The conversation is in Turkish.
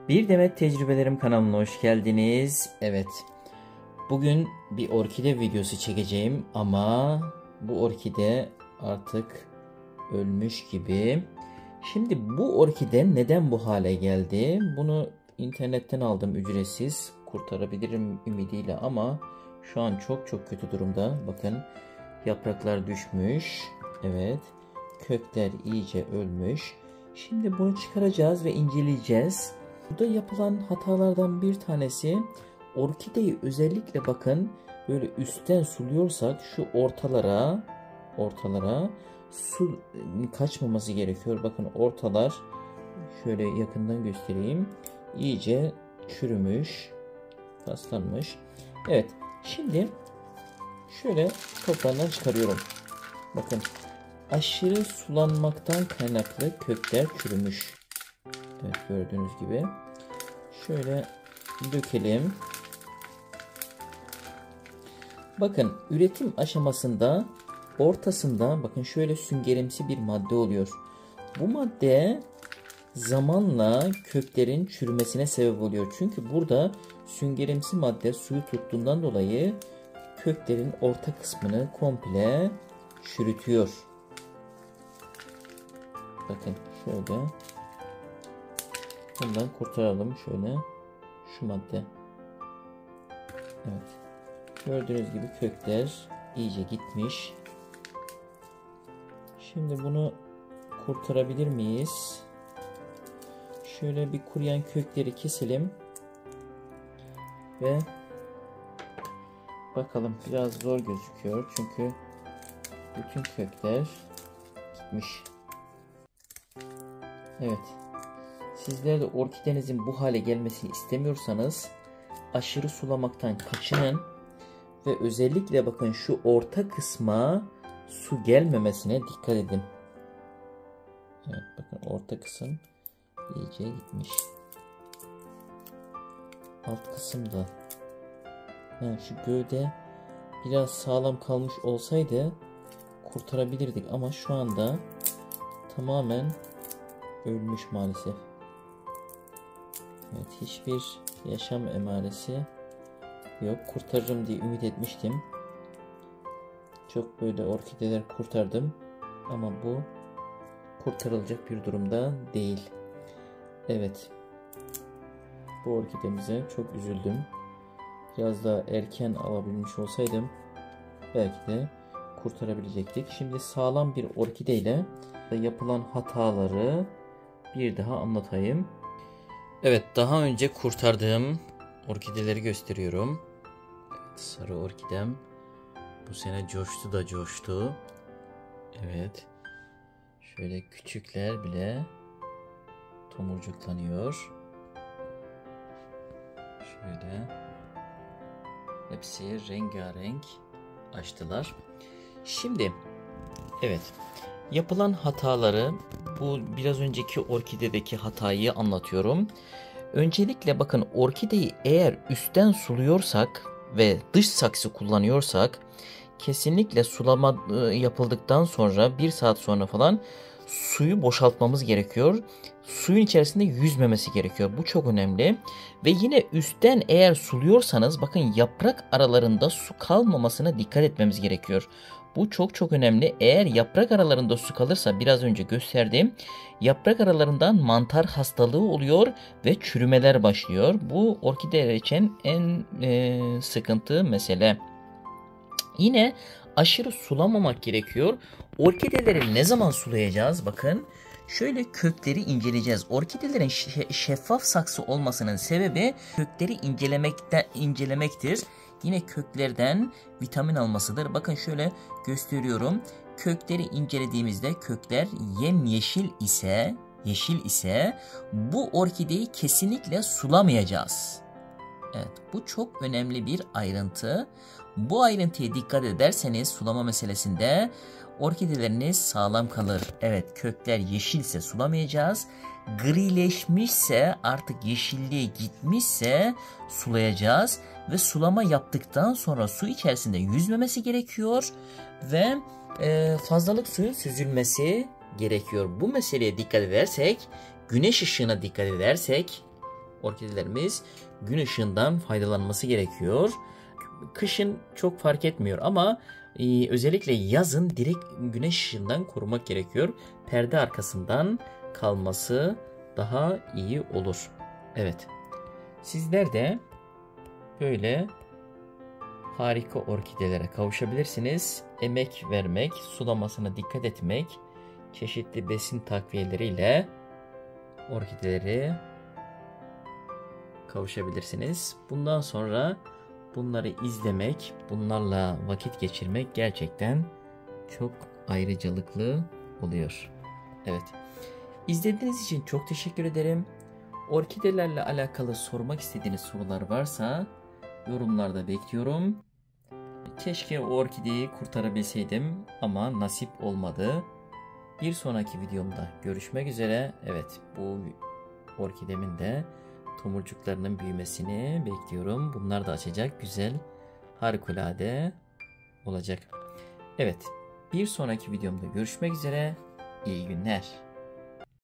Bir Demet Tecrübelerim kanalına hoş geldiniz. Evet, bugün bir orkide videosu çekeceğim ama bu orkide artık ölmüş gibi. Şimdi bu orkide neden bu hale geldi? Bunu internetten aldım ücretsiz. Kurtarabilirim ümidiyle ama şu an çok kötü durumda. Bakın, yapraklar düşmüş. Evet, kökler iyice ölmüş. Şimdi bunu çıkaracağız ve inceleyeceğiz. Burada yapılan hatalardan bir tanesi, orkideyi özellikle bakın böyle üstten suluyorsak şu ortalara su kaçmaması gerekiyor. Bakın ortalar, şöyle yakından göstereyim, iyice çürümüş, paslanmış. Evet, şimdi şöyle toprağından çıkarıyorum. Bakın, aşırı sulanmaktan kaynaklı kökler çürümüş. Evet, gördüğünüz gibi. Şöyle dökelim. Bakın, üretim aşamasında ortasında bakın şöyle süngerimsi bir madde oluyor. Bu madde zamanla köklerin çürümesine sebep oluyor. Çünkü burada süngerimsi madde suyu tuttuğundan dolayı köklerin orta kısmını komple çürütüyor. Bakın şöyle. Bundan kurtaralım şöyle. Şu madde. Evet. Gördüğünüz gibi kökler iyice gitmiş. Şimdi bunu kurtarabilir miyiz? Şöyle bir kuruyan kökleri keselim. Ve bakalım, biraz zor gözüküyor. Çünkü bütün kökler gitmiş. Evet. Sizler de orkidenizin bu hale gelmesini istemiyorsanız aşırı sulamaktan kaçının ve özellikle bakın şu orta kısma su gelmemesine dikkat edin. Evet, bakın orta kısım iyice gitmiş. Alt kısımda, yani şu gövde biraz sağlam kalmış olsaydı kurtarabilirdik ama şu anda tamamen ölmüş maalesef. Evet, hiçbir yaşam emaresi yok. Kurtarırım diye ümit etmiştim. Çok böyle orkideler kurtardım ama bu kurtarılacak bir durumda değil. Evet, bu orkidemize çok üzüldüm. Biraz daha erken alabilmiş olsaydım belki de kurtarabilecektik. Şimdi sağlam bir orkide ile yapılan hataları bir daha anlatayım. Evet, daha önce kurtardığım orkideleri gösteriyorum. Evet, sarı orkidem bu sene coştu da coştu. Evet, şöyle küçükler bile tomurcuklanıyor. Şöyle hepsi rengarenk açtılar. Şimdi evet, yapılan hataları, bu biraz önceki orkidedeki hatayı anlatıyorum. Öncelikle bakın, orkideyi eğer üstten suluyorsak ve dış saksı kullanıyorsak kesinlikle sulama yapıldıktan sonra 1 saat sonra falan suyu boşaltmamız gerekiyor. Suyun içerisinde yüzmemesi gerekiyor. Bu çok önemli. Ve yine üstten eğer suluyorsanız bakın, yaprak aralarında su kalmamasına dikkat etmemiz gerekiyor. Bu çok önemli. Eğer yaprak aralarında su kalırsa, biraz önce gösterdiğim yaprak aralarından mantar hastalığı oluyor ve çürümeler başlıyor. Bu orkideler için en sıkıntı mesele. Yine aşırı sulamamak gerekiyor. Orkideleri ne zaman sulayacağız? Bakın, şöyle kökleri inceleyeceğiz. Orkidelerin şeffaf saksı olmasının sebebi kökleri incelemektir. Yine köklerden vitamin almasıdır. Bakın şöyle gösteriyorum. Kökleri incelediğimizde kökler yemyeşil ise bu orkideyi kesinlikle sulamayacağız. Evet, bu çok önemli bir ayrıntı. Bu ayrıntıya dikkat ederseniz sulama meselesinde orkideleriniz sağlam kalır. Evet, kökler yeşilse sulamayacağız. Grileşmişse, artık yeşilliğe gitmişse sulayacağız. Ve sulama yaptıktan sonra su içerisinde yüzmemesi gerekiyor. Ve fazlalık suyun süzülmesi gerekiyor. Bu meseleye dikkat edersek, güneş ışığına dikkat edersek orkidelerimiz gün ışığından faydalanması gerekiyor. Kışın çok fark etmiyor ama özellikle yazın direkt güneş ışığından korumak gerekiyor. Perde arkasından kalması daha iyi olur. Evet. Sizler de böyle harika orkidelere kavuşabilirsiniz. Emek vermek, sulamasına dikkat etmek, çeşitli besin takviyeleriyle orkideleri kavuşabilirsiniz. Bundan sonra bunları izlemek, bunlarla vakit geçirmek gerçekten çok ayrıcalıklı oluyor. Evet. İzlediğiniz için çok teşekkür ederim. Orkidelerle alakalı sormak istediğiniz sorular varsa yorumlarda bekliyorum. Keşke o orkideyi kurtarabilseydim ama nasip olmadı. Bir sonraki videomda görüşmek üzere. Evet, bu orkidemin de tomurcuklarının büyümesini bekliyorum. Bunlar da açacak, güzel, harikulade olacak. Evet, bir sonraki videomda görüşmek üzere. İyi günler.